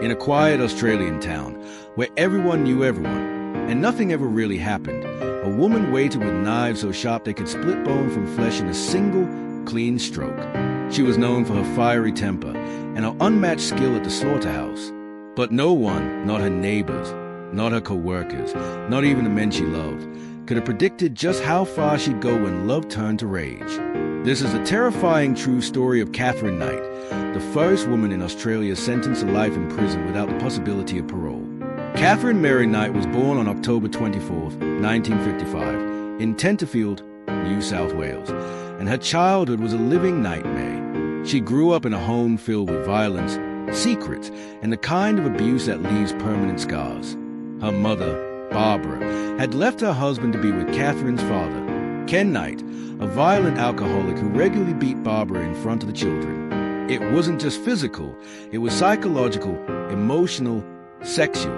In a quiet Australian town where everyone knew everyone and nothing ever really happened, a woman waited with knives so sharp they could split bone from flesh in a single, clean stroke. She was known for her fiery temper and her unmatched skill at the slaughterhouse. But no one, not her neighbors, not her co-workers, not even the men she loved, could have predicted just how far she'd go when love turned to rage. This is a terrifying true story of Katherine Knight, the first woman in Australia sentenced to life in prison without the possibility of parole. Katherine Mary Knight was born on October 24, 1955, in Tenterfield, New South Wales, and her childhood was a living nightmare. She grew up in a home filled with violence, secrets, and the kind of abuse that leaves permanent scars. Her mother, Barbara, had left her husband to be with Katherine's father, Ken Knight, a violent alcoholic who regularly beat Barbara in front of the children. It wasn't just physical, it was psychological, emotional, sexual.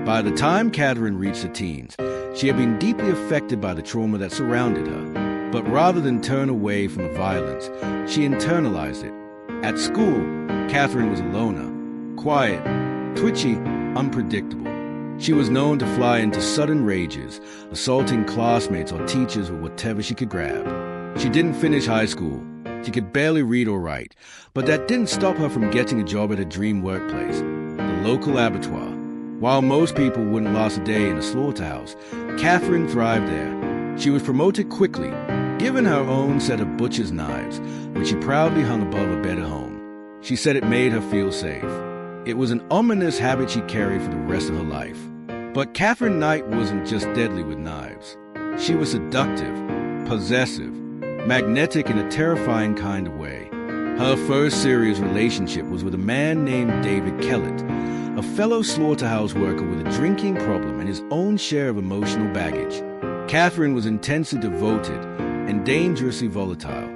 By the time Katherine reached her teens, she had been deeply affected by the trauma that surrounded her. But rather than turn away from the violence, she internalized it. At school, Katherine was a loner, quiet, twitchy, unpredictable. She was known to fly into sudden rages, assaulting classmates or teachers with whatever she could grab. She didn't finish high school. She could barely read or write, but that didn't stop her from getting a job at her dream workplace, the local abattoir. While most people wouldn't last a day in a slaughterhouse, Katherine thrived there. She was promoted quickly, given her own set of butcher's knives, which she proudly hung above her bed at home. She said it made her feel safe. It was an ominous habit she carried for the rest of her life. But Katherine Knight wasn't just deadly with knives. She was seductive, possessive, magnetic in a terrifying kind of way. Her first serious relationship was with a man named David Kellett, a fellow slaughterhouse worker with a drinking problem and his own share of emotional baggage. Katherine was intensely devoted and dangerously volatile.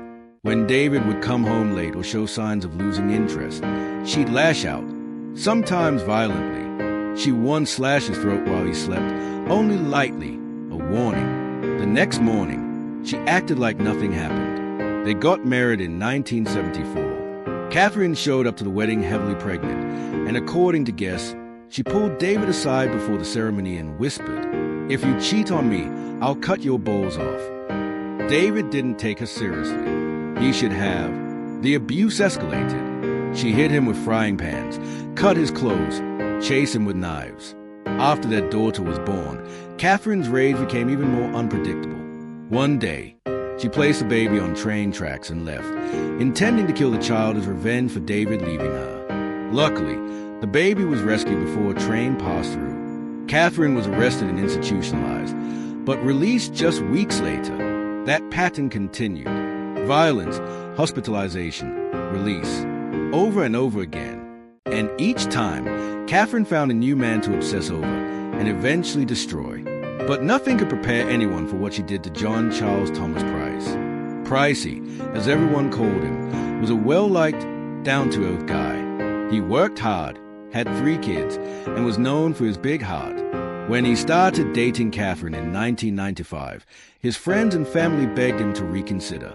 When David would come home late or show signs of losing interest, she'd lash out, sometimes violently. She once slashed his throat while he slept, only lightly, a warning. The next morning, she acted like nothing happened. They got married in 1974. Katherine showed up to the wedding heavily pregnant, and according to guests, she pulled David aside before the ceremony and whispered, "If you cheat on me, I'll cut your balls off." David didn't take her seriously. He should have. The abuse escalated. She hit him with frying pans, cut his clothes, chased him with knives. After their daughter was born, Katherine's rage became even more unpredictable. One day, she placed the baby on train tracks and left, intending to kill the child as revenge for David leaving her. Luckily, the baby was rescued before a train passed through. Katherine was arrested and institutionalized, but released just weeks later. That pattern continued. Violence, hospitalization, release, over and over again. And each time, Katherine found a new man to obsess over and eventually destroy. But nothing could prepare anyone for what she did to John Charles Thomas Price. Pricey, as everyone called him, was a well-liked, down-to-earth guy. He worked hard, had 3 kids, and was known for his big heart. When he started dating Katherine in 1995, his friends and family begged him to reconsider.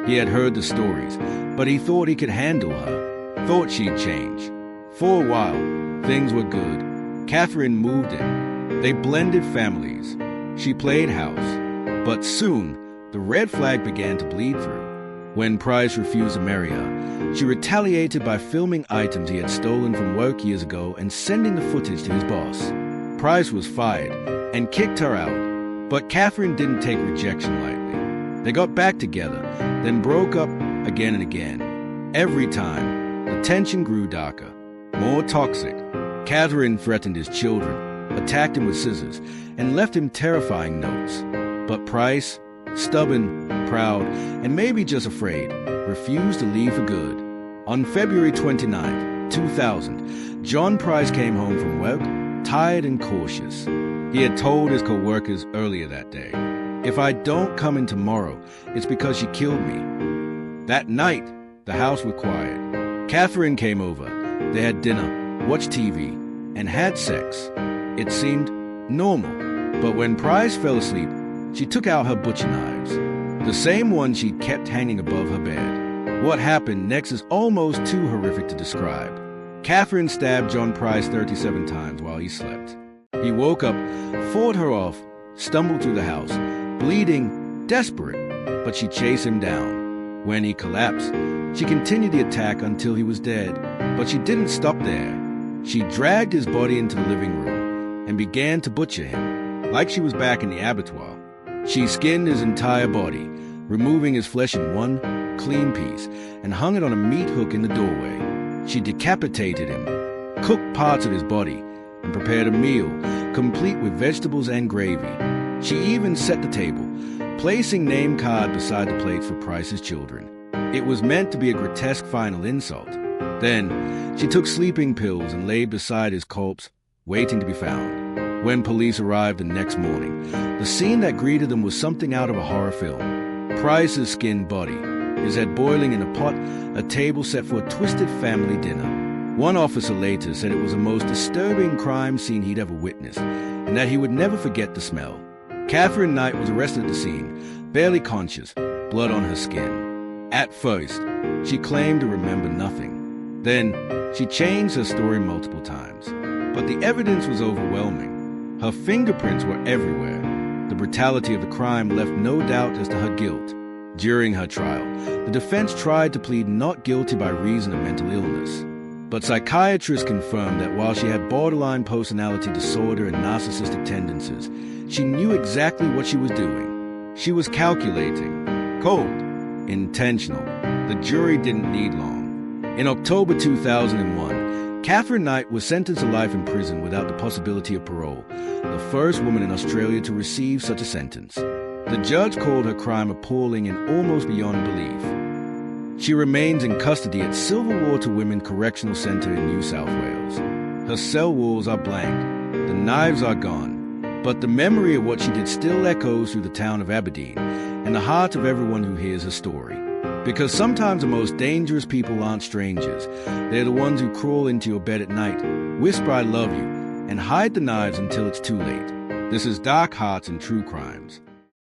He had heard the stories, but he thought he could handle her, thought she'd change. For a while, things were good. Katherine moved in. They blended families. She played house. But soon, the red flag began to bleed through. When Price refused to marry her, she retaliated by filming items he had stolen from work years ago and sending the footage to his boss. Price was fired and kicked her out, but Katherine didn't take rejection lightly. They got back together, then broke up again and again. Every time, the tension grew darker, more toxic. Katherine threatened his children, attacked him with scissors, and left him terrifying notes. But Price, stubborn, proud, and maybe just afraid, refused to leave for good. On February 29, 2000, John Price came home from work, tired and cautious. He had told his co-workers earlier that day, "If I don't come in tomorrow, it's because she killed me." That night, the house was quiet. Katherine came over. They had dinner, watched TV, and had sex. It seemed normal. But when Price fell asleep, she took out her butcher knives, the same one she'd kept hanging above her bed. What happened next is almost too horrific to describe. Katherine stabbed John Price 37 times while he slept. He woke up, fought her off, stumbled through the house, bleeding, desperate, but she chased him down. When he collapsed, she continued the attack until he was dead, but she didn't stop there. She dragged his body into the living room and began to butcher him, like she was back in the abattoir. She skinned his entire body, removing his flesh in one clean piece, and hung it on a meat hook in the doorway. She decapitated him, cooked parts of his body, and prepared a meal, complete with vegetables and gravy. She even set the table, placing name card beside the plates for Price's children. It was meant to be a grotesque final insult. Then, she took sleeping pills and lay beside his corpse, waiting to be found. When police arrived the next morning, the scene that greeted them was something out of a horror film. Price's skinned body, his head boiling in a pot, a table set for a twisted family dinner. One officer later said it was the most disturbing crime scene he'd ever witnessed, and that he would never forget the smell. Katherine Knight was arrested at the scene, barely conscious, blood on her skin. At first, she claimed to remember nothing. Then, she changed her story multiple times. But the evidence was overwhelming. Her fingerprints were everywhere. The brutality of the crime left no doubt as to her guilt. During her trial, the defense tried to plead not guilty by reason of mental illness. But psychiatrists confirmed that while she had borderline personality disorder and narcissistic tendencies, she knew exactly what she was doing. She was calculating, cold, intentional. The jury didn't need long. In October 2001, Katherine Knight was sentenced to life in prison without the possibility of parole, the first woman in Australia to receive such a sentence. The judge called her crime appalling and almost beyond belief. She remains in custody at Silverwater Women Correctional Centre in New South Wales. Her cell walls are blank, the knives are gone, but the memory of what she did still echoes through the town of Aberdeen and the heart of everyone who hears her story. Because sometimes the most dangerous people aren't strangers. They're the ones who crawl into your bed at night, whisper I love you, and hide the knives until it's too late. This is Dark Hearts and True Crimes.